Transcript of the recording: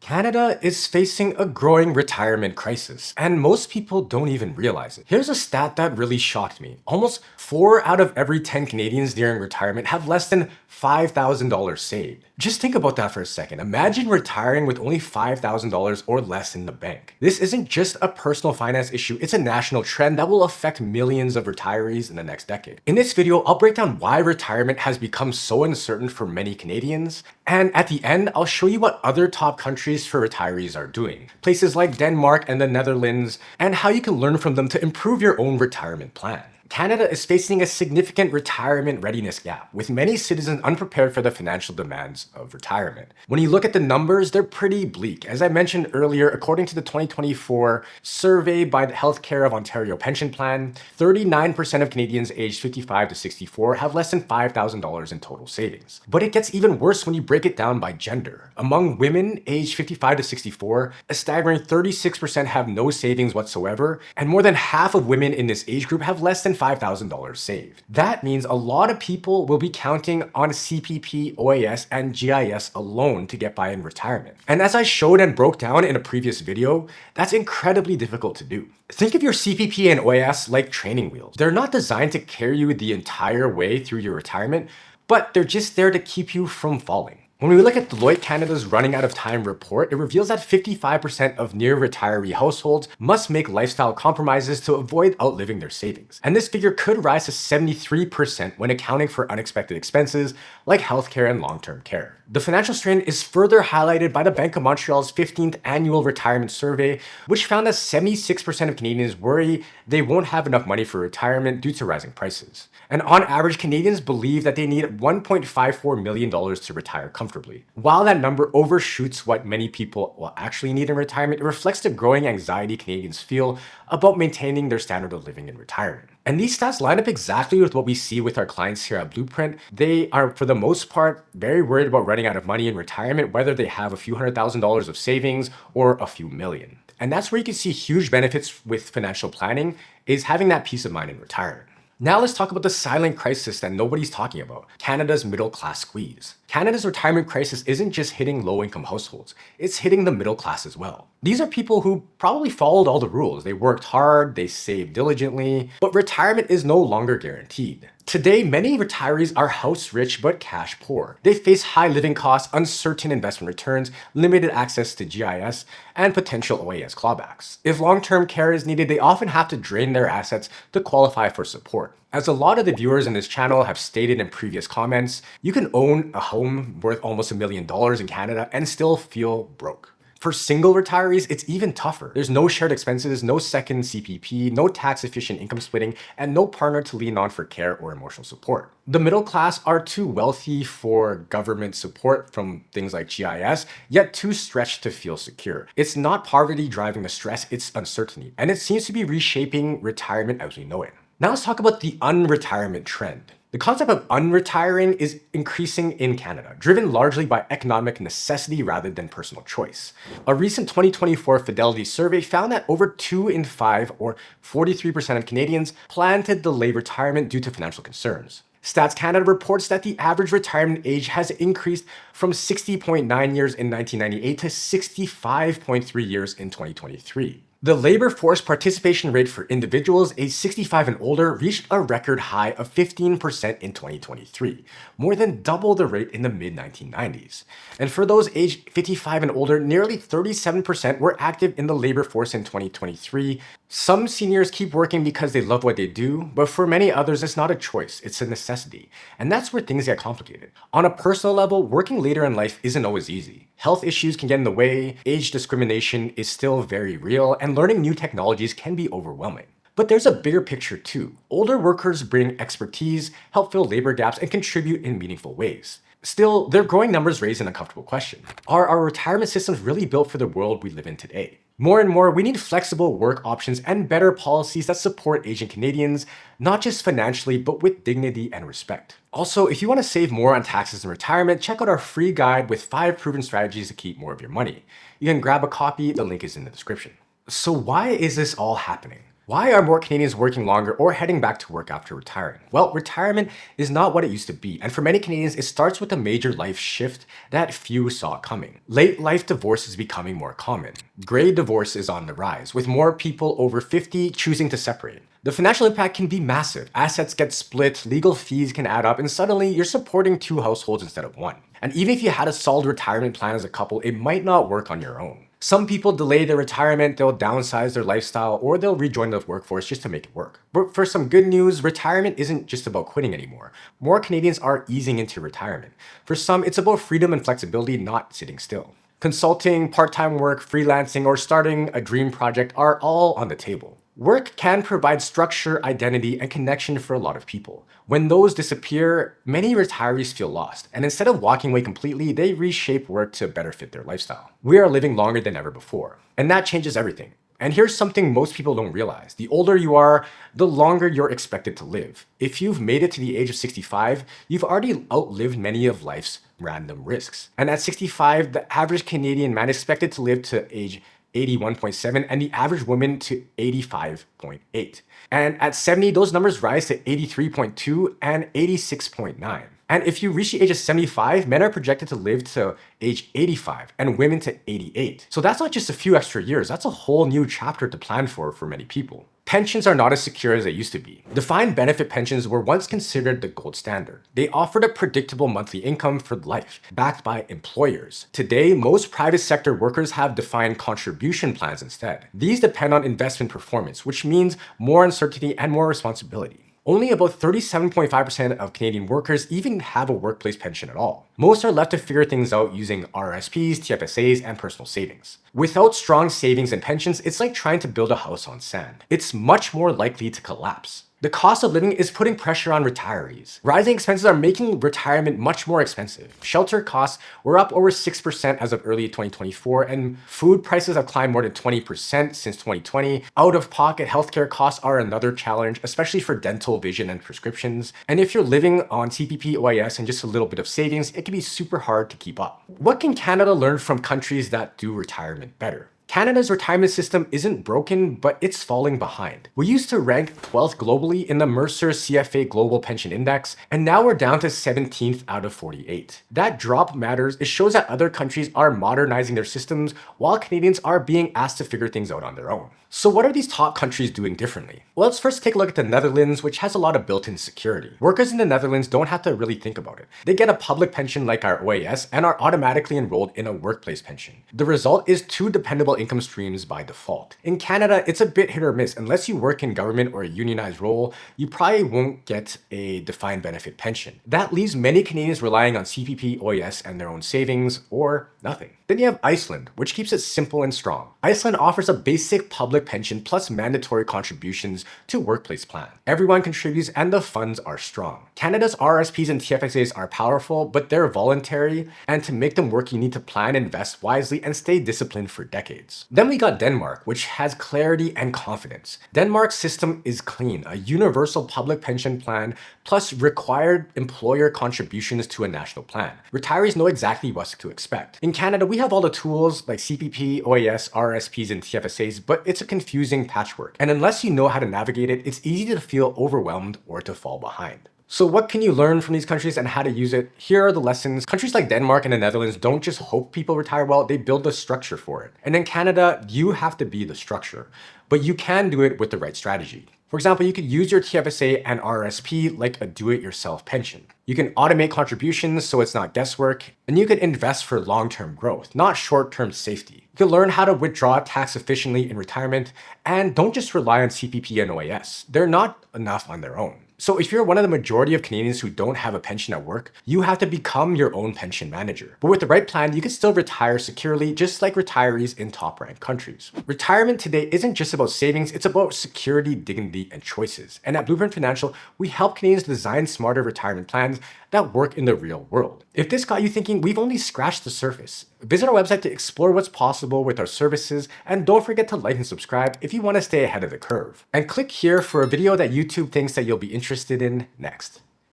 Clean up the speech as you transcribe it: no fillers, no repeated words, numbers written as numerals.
Canada is facing a growing retirement crisis, and most people don't even realize it. Here's a stat that really shocked me. Almost 4 out of every 10 Canadians nearing retirement have less than $5,000 saved. Just think about that for a second. Imagine retiring with only $5,000 or less in the bank. This isn't just a personal finance issue, it's a national trend that will affect millions of retirees in the next decade. In this video, I'll break down why retirement has become so uncertain for many Canadians, and at the end, I'll show you what other top countries for retirees are doing, places like Denmark and the Netherlands, and how you can learn from them to improve your own retirement plan. Canada is facing a significant retirement readiness gap, with many citizens unprepared for the financial demands of retirement. When you look at the numbers, they're pretty bleak. As I mentioned earlier, according to the 2024 survey by the Healthcare of Ontario Pension Plan, 39% of Canadians aged 55 to 64 have less than $5,000 in total savings. But it gets even worse when you break it down by gender. Among women aged 55 to 64, a staggering 36% have no savings whatsoever, and more than half of women in this age group have less than $5,000 saved. That means a lot of people will be counting on CPP, OAS, and GIS alone to get by in retirement. And as I showed and broke down in a previous video, that's incredibly difficult to do. Think of your CPP and OAS like training wheels. They're not designed to carry you the entire way through your retirement, but they're just there to keep you from falling. When we look at Deloitte Canada's Running Out of Time report, it reveals that 55% of near-retiree households must make lifestyle compromises to avoid outliving their savings. And this figure could rise to 73% when accounting for unexpected expenses like healthcare and long-term care. The financial strain is further highlighted by the Bank of Montreal's 15th annual retirement survey, which found that 76% of Canadians worry they won't have enough money for retirement due to rising prices. And on average, Canadians believe that they need $1.54 million to retire comfortably. While that number overshoots what many people will actually need in retirement, it reflects the growing anxiety Canadians feel about maintaining their standard of living in retirement. And these stats line up exactly with what we see with our clients here at Blueprint. They are, for the most part, very worried about running out of money in retirement, whether they have a few $100,000s of savings or a few million. And that's where you can see huge benefits with financial planning, is having that peace of mind in retirement. Now let's talk about the silent crisis that nobody's talking about, Canada's middle class squeeze. Canada's retirement crisis isn't just hitting low-income households, it's hitting the middle class as well. These are people who probably followed all the rules. They worked hard, they saved diligently, but retirement is no longer guaranteed. Today, many retirees are house rich but cash poor. They face high living costs, uncertain investment returns, limited access to GIS, and potential OAS clawbacks. If long-term care is needed, they often have to drain their assets to qualify for support. As a lot of the viewers in this channel have stated in previous comments, you can own a home worth almost $1 million in Canada and still feel broke. For single retirees, it's even tougher. There's no shared expenses, no second CPP, no tax-efficient income splitting, and no partner to lean on for care or emotional support. The middle class are too wealthy for government support from things like GIS, yet too stretched to feel secure. It's not poverty driving the stress, it's uncertainty, and it seems to be reshaping retirement as we know it. Now let's talk about the unretirement trend. The concept of unretiring is increasing in Canada, driven largely by economic necessity rather than personal choice. A recent 2024 Fidelity survey found that over 2 in 5, or 43% of Canadians, plan to delay retirement due to financial concerns. Stats Canada reports that the average retirement age has increased from 60.9 years in 1998 to 65.3 years in 2023. The labor force participation rate for individuals aged 65 and older reached a record high of 15% in 2023, more than double the rate in the mid-1990s. And for those aged 55 and older, nearly 37% were active in the labor force in 2023. Some seniors keep working because they love what they do, but for many others, it's not a choice, it's a necessity. And that's where things get complicated. On a personal level, working later in life isn't always easy. Health issues can get in the way, age discrimination is still very real, and learning new technologies can be overwhelming. But there's a bigger picture too. Older workers bring expertise, help fill labor gaps, and contribute in meaningful ways. Still, their growing numbers raise an uncomfortable question. Are our retirement systems really built for the world we live in today? More and more, we need flexible work options and better policies that support aging Canadians, not just financially, but with dignity and respect. Also, if you want to save more on taxes in retirement, check out our free guide with 5 proven strategies to keep more of your money. You can grab a copy, the link is in the description. So why is this all happening? Why are more Canadians working longer or heading back to work after retiring? Well, retirement is not what it used to be, and for many Canadians, it starts with a major life shift that few saw coming. Late life divorce is becoming more common. Gray divorce is on the rise, with more people over 50 choosing to separate. The financial impact can be massive. Assets get split, legal fees can add up, and suddenly you're supporting two households instead of one. And even if you had a solid retirement plan as a couple, it might not work on your own. Some people delay their retirement, they'll downsize their lifestyle, or they'll rejoin the workforce just to make it work. But for some good news, retirement isn't just about quitting anymore. More Canadians are easing into retirement. For some, it's about freedom and flexibility, not sitting still. Consulting, part-time work, freelancing, or starting a dream project are all on the table. Work can provide structure, identity, and connection for a lot of people. When those disappear, many retirees feel lost, and instead of walking away completely, they reshape work to better fit their lifestyle. We are living longer than ever before, and that changes everything. And here's something most people don't realize. The older you are, the longer you're expected to live. If you've made it to the age of 65, you've already outlived many of life's random risks. And at 65, the average Canadian man is expected to live to age 81.7 and the average woman to 85.8. And at 70, those numbers rise to 83.2 and 86.9. And if you reach the age of 75, men are projected to live to age 85 and women to 88. So that's not just a few extra years, that's a whole new chapter to plan for many people. Pensions are not as secure as they used to be. Defined benefit pensions were once considered the gold standard. They offered a predictable monthly income for life, backed by employers. Today, most private sector workers have defined contribution plans instead. These depend on investment performance, which means more uncertainty and more responsibility. Only about 37.5% of Canadian workers even have a workplace pension at all. Most are left to figure things out using RSPs, TFSAs, and personal savings. Without strong savings and pensions, it's like trying to build a house on sand. It's much more likely to collapse. The cost of living is putting pressure on retirees. Rising expenses are making retirement much more expensive. Shelter costs were up over 6% as of early 2024, and food prices have climbed more than 20% since 2020. Out-of-pocket healthcare costs are another challenge, especially for dental, vision, and prescriptions. And if you're living on CPP, OAS, and just a little bit of savings, it can be super hard to keep up. What can Canada learn from countries that do retirement better? Canada's retirement system isn't broken, but it's falling behind. We used to rank 12th globally in the Mercer CFA Global Pension Index, and now we're down to 17th out of 48. That drop matters. It shows that other countries are modernizing their systems while Canadians are being asked to figure things out on their own. So what are these top countries doing differently? Well, let's first take a look at the Netherlands, which has a lot of built-in security. Workers in the Netherlands don't have to really think about it. They get a public pension like our OAS and are automatically enrolled in a workplace pension. The result is two dependable income streams by default. In Canada, it's a bit hit or miss. Unless you work in government or a unionized role, you probably won't get a defined benefit pension. That leaves many Canadians relying on CPP, OAS, and their own savings, or nothing. Then you have Iceland, which keeps it simple and strong. Iceland offers a basic public pension plus mandatory contributions to workplace plan. Everyone contributes and the funds are strong. Canada's RSPs and TFSAs are powerful, but they're voluntary, and to make them work, you need to plan, invest wisely, and stay disciplined for decades. Then we got Denmark, which has clarity and confidence. Denmark's system is clean, a universal public pension plan plus required employer contributions to a national plan. Retirees know exactly what to expect. In Canada, we have all the tools like CPP, OAS, RSPs, and TFSAs, but it's a confusing patchwork. And unless you know how to navigate it, it's easy to feel overwhelmed or to fall behind. So what can you learn from these countries and how to use it? Here are the lessons. Countries like Denmark and the Netherlands don't just hope people retire well, they build a structure for it. And in Canada, you have to be the structure, but you can do it with the right strategy. For example, you could use your TFSA and RSP like a do-it-yourself pension. You can automate contributions so it's not guesswork, and you can invest for long-term growth, not short-term safety. You can learn how to withdraw tax efficiently in retirement, and don't just rely on CPP and OAS. They're not enough on their own. So if you're one of the majority of Canadians who don't have a pension at work, you have to become your own pension manager. But with the right plan, you can still retire securely, just like retirees in top-ranked countries. Retirement today isn't just about savings, it's about security, dignity, and choices. And at Blueprint Financial, we help Canadians design smarter retirement plans that work in the real world. If this got you thinking, we've only scratched the surface. Visit our website to explore what's possible with our services, and don't forget to like and subscribe if you want to stay ahead of the curve. And click here for a video that YouTube thinks that you'll be interested in next.